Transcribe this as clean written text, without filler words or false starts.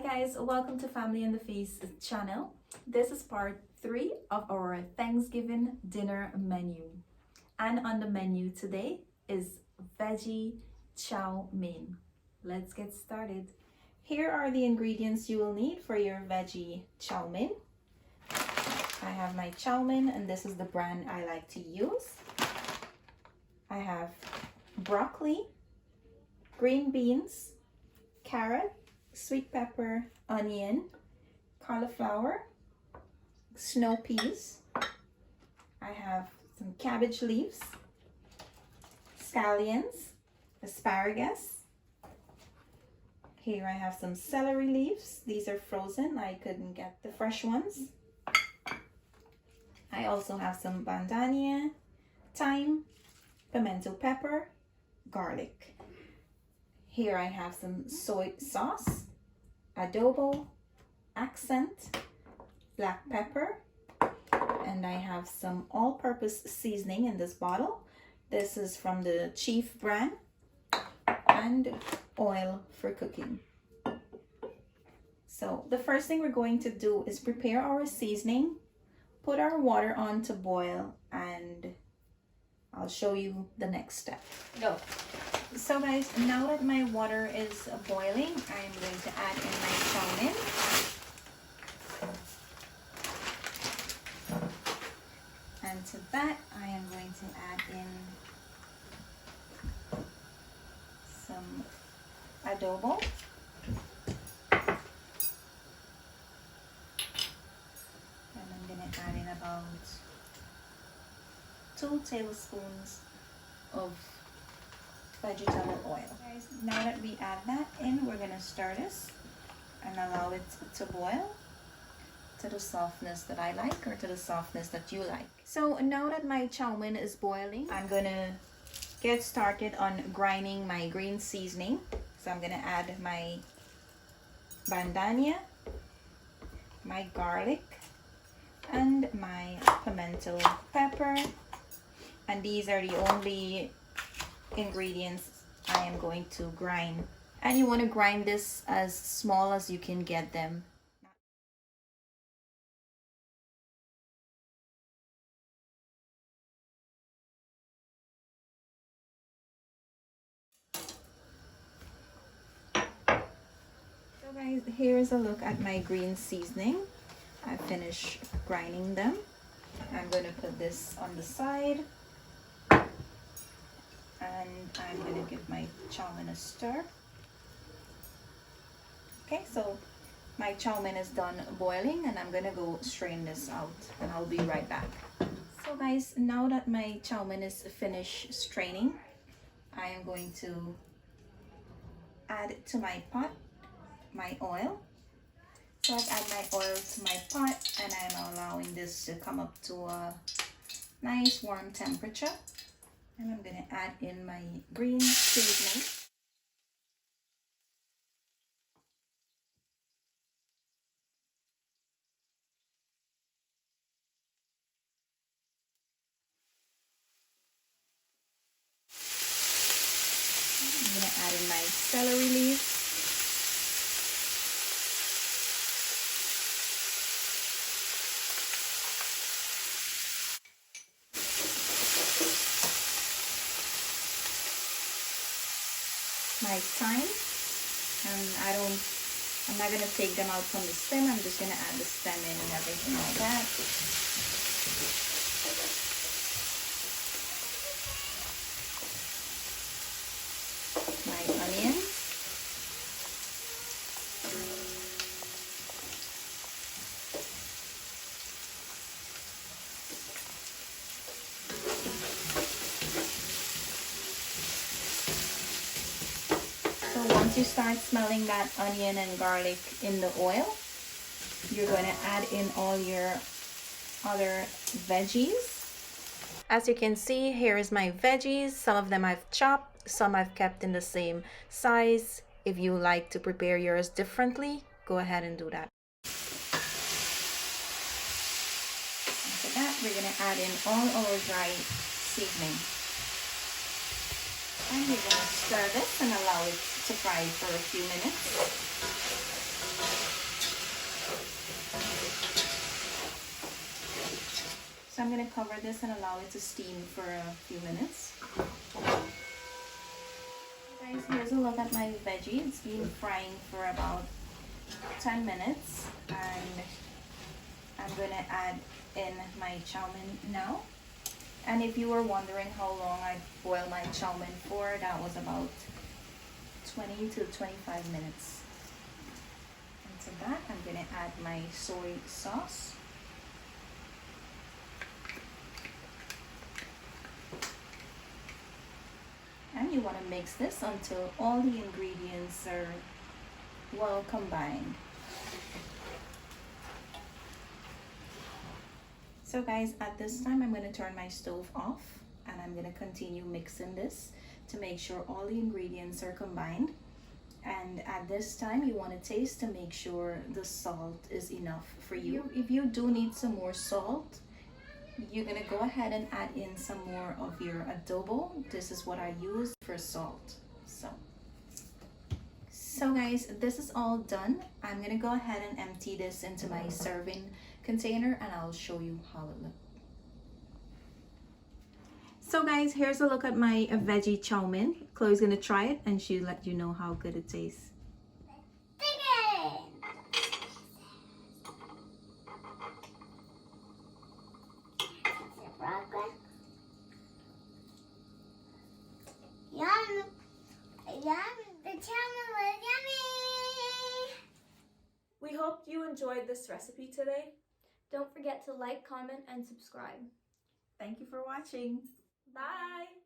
guys, welcome to Family and the Feast channel. This is part 3 of our Thanksgiving dinner menu. And on the menu today is Veggie Chow mein. Let's get started. Here are the ingredients you will need for your Veggie Chow mein. I have my chow mein and this is the brand I like to use. I have broccoli, green beans, carrot, sweet pepper, onion, cauliflower, snow peas. I have some cabbage leaves, scallions, asparagus. Here I have some celery leaves. These are frozen. I couldn't get the fresh ones. I also have some bandania, thyme, pimento pepper, garlic. Here I have some soy sauce, adobo, accent, black pepper, and I have some all-purpose seasoning in this bottle. This is from the Chief brand, and oil for cooking. So the first thing we're going to do is prepare our seasoning, put our water on to boil, and I'll show you the next step. Go. So guys, now that my water is boiling, I'm going to add in my chow mein. And to that, I am going to add in some adobo. And I'm going to add in about 2 tablespoons of vegetable oil. Guys, now that we add that in, we're gonna stir this and allow it to boil to the softness that I like, or to the softness that you like. So now that my chow mein is boiling, I'm gonna get started on grinding my green seasoning. So I'm gonna add my bandania, my garlic, and my pimento pepper. And these are the only ingredients I am going to grind, and you want to grind this as small as you can get them. So guys, here is a look at my green seasoning. I finished grinding them. I'm going to put this on the side. And I'm going to give my chow mein a stir. Okay, so my chow mein is done boiling and I'm going to go strain this out and I'll be right back. So guys, now that my chow mein is finished straining, I am going to add to my pot my oil. So I've added my oil to my pot and I'm allowing this to come up to a nice warm temperature. And I'm going to add in my green seasoning. I'm going to add in my celery leaves. My thyme, and I'm not gonna take them out from the stem. I'm just gonna add the stem in and everything like that. My onion, once you start smelling that onion and garlic in the oil, you're going to add in all your other veggies. As you can see, here is my veggies. Some of them I've chopped, some I've kept in the same size. If you like to prepare yours differently, go ahead and do that. After that, we're going to add in all our dry seasoning. And we're going to stir this and allow it to fry for a few minutes. I'm gonna cover this and allow it to steam for a few minutes. Guys, here's a look at my veggie. It's been frying for about 10 minutes, and I'm gonna add in my chow mein now. And if you were wondering how long I boil my chow mein for, that was about 20 to 25 minutes. And to that, I'm gonna add my soy sauce. And you want to mix this until all the ingredients are well combined. So guys, at this time I'm going to turn my stove off and I'm going to continue mixing this to make sure all the ingredients are combined. And at this time you want to taste to make sure the salt is enough for you. If you do need some more salt, you're going to go ahead and add in some more of your adobo. This is what I use for salt. So guys, this is all done. I'm going to go ahead and empty this into my serving container and I'll show you how it looks. So guys, here's a look at my veggie chow mein. Chloe's going to try it and she'll let you know how good it tastes. Yum! Yum! The chow mein was yummy! We hope you enjoyed this recipe today. Don't forget to like, comment, and subscribe. Thank you for watching. Bye!